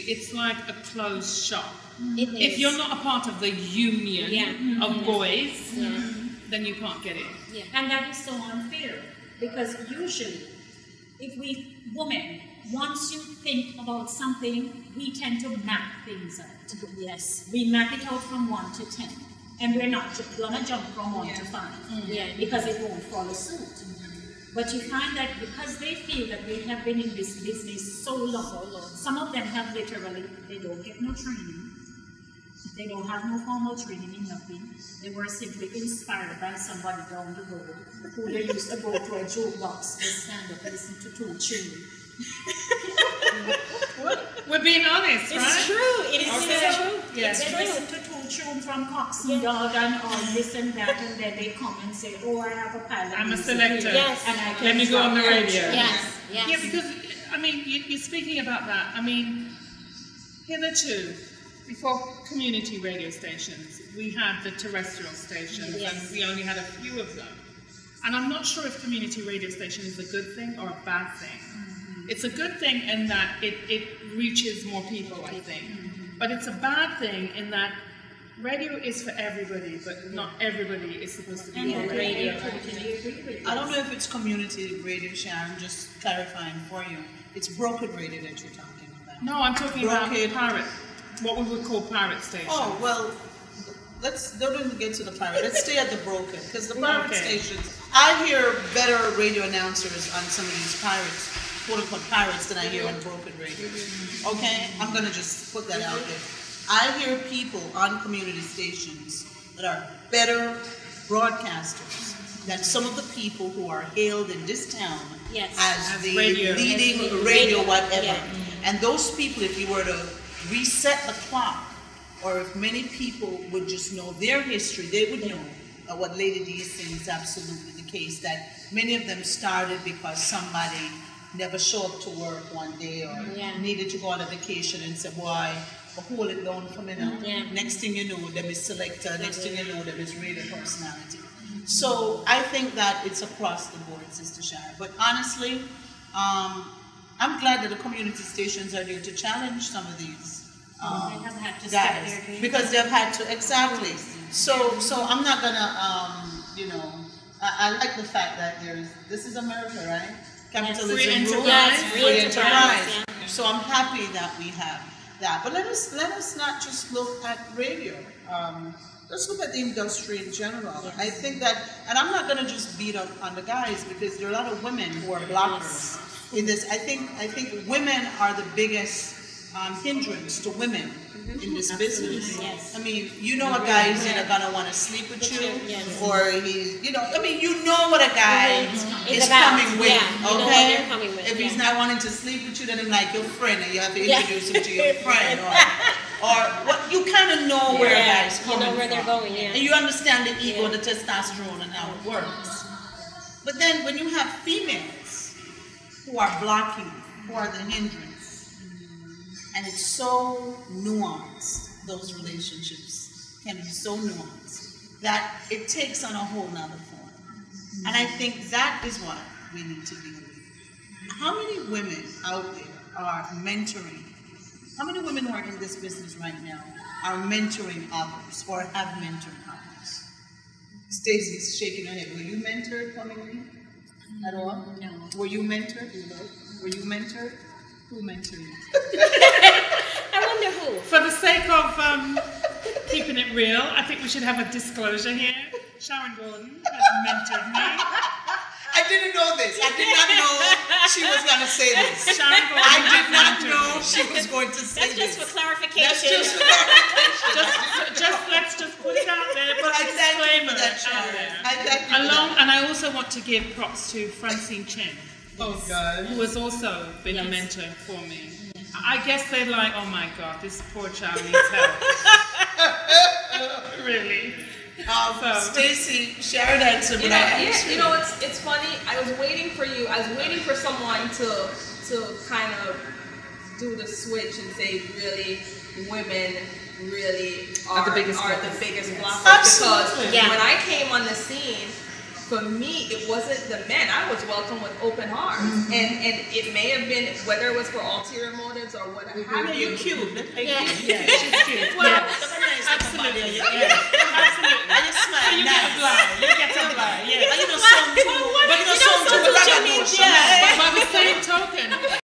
it's like a closed shop. It is. If you're not a part of the union of boys, then you can't get in. Yeah. And that is so unfair, because usually, if we women, once you think about something, we tend to map things out. Yes. We map it out from 1 to 10, and we're not gonna jump from 1 to 5, because it won't follow suit. But you find that because they feel that they have been in this business so long, some of them have literally, they don't get no training. They don't have no formal training in nothing. They were simply inspired by somebody down the road who they used to go to a jukebox and stand up and listen to Tool Tune. We're being honest, right? It's true. It is true. Yes. They listen to Tool Tune from Coxsey Dog and all this and that, and then they come and say, "Oh, I have a pile of I'm a music selector. here, Yes. and I can Let me go on the radio." Yes. Yes. Yeah, because, I mean, you're speaking about that. I mean, hitherto, before community radio stations, we had the terrestrial stations, and we only had a few of them. And I'm not sure if community radio station is a good thing or a bad thing. It's a good thing in that it reaches more people, I think. But it's a bad thing in that radio is for everybody, but not everybody is supposed to be on radio. I don't know if it's community radio, Sharon, just clarifying for you. It's broken radio that you're talking about. No, I'm talking about pirate, what we would call pirate stations. Oh, well, don't even get to the pirate. Let's stay at the broken, because the pirate stations, I hear better radio announcers on some of these pirates, quote-unquote pirates, than I hear on broken radio. Okay? I'm going to just put that out there. I hear people on community stations that are better broadcasters than some of the people who are hailed in this town as the leading radio whatever. And those people, if you were to reset the clock, or if many people would just know their history, they would know what Lady D is saying is absolutely the case, that many of them started because somebody never showed up to work one day or needed to go on a vacation and said, "Boy, hold it down for me now." Next thing you know, them is selector, next thing you know, them is radio personality. So I think that it's across the board, Sister Sharon. But honestly, I'm glad that the community stations are there to challenge some of these guys, because they've had to, exactly. So I'm not gonna, I like the fact that this is America, right? Capitalism, free rules, free enterprise. Yeah. So I'm happy that we have that. But let us not just look at radio. Let's look at the industry in general. I think that, and I'm not gonna just beat up on the guys, because there are a lot of women who are blockers in this. I think women are the biggest hindrance to women in this business. I mean, you know, a guy is either gonna want to sleep with you, or he's, I mean, you know what a guy is coming with, okay? If he's not wanting to sleep with you, then he's like your friend, and you have to introduce him to your friend, or what, you kind of know where a guy is coming from. You know where they're going, and you understand the ego, the testosterone, and how it works. But then when you have females who are blocking, who are the hindrance, and it's so nuanced, those relationships can be so nuanced, that it takes on a whole nother form. And I think that is what we need to deal with. How many women out there are mentoring? How many women who are in this business right now are mentoring others, or have mentored others? Stacey's shaking her head. Were you mentored, Comingly? At all? No. Were you mentored? Were you mentored? Who mentored you? I wonder who. For the sake of keeping it real, I think we should have a disclosure here. Sharon Gordon has mentored me. I didn't know this. I did not know she was going to say this. Sharon Gordon I did not know she was going to say this. That's just for clarification. That's just for clarification. Let's just put it out there. But I thank you for that, Sharon. I thank you for that. And I also want to give props to Francine Chen. Oh, God. Who has also been a mentor for me. I guess they're like, oh my God, this poor child needs help. Really. Stacey, Sharon had some it's funny. I was waiting for you. I was waiting for someone to kind of do the switch and say, really, women really are the biggest blockers. Absolutely. Because when I came on the scene, for me, it wasn't the men. I was welcomed with open arms, and it may have been whether it was for ulterior motives or what have you. You're cute. Yeah. She's cute. Well, Absolutely. absolutely. Absolutely. And you smile. So you get a blind. You get a blind. Yeah. But you know, some too. But you know, some too. But by the same token,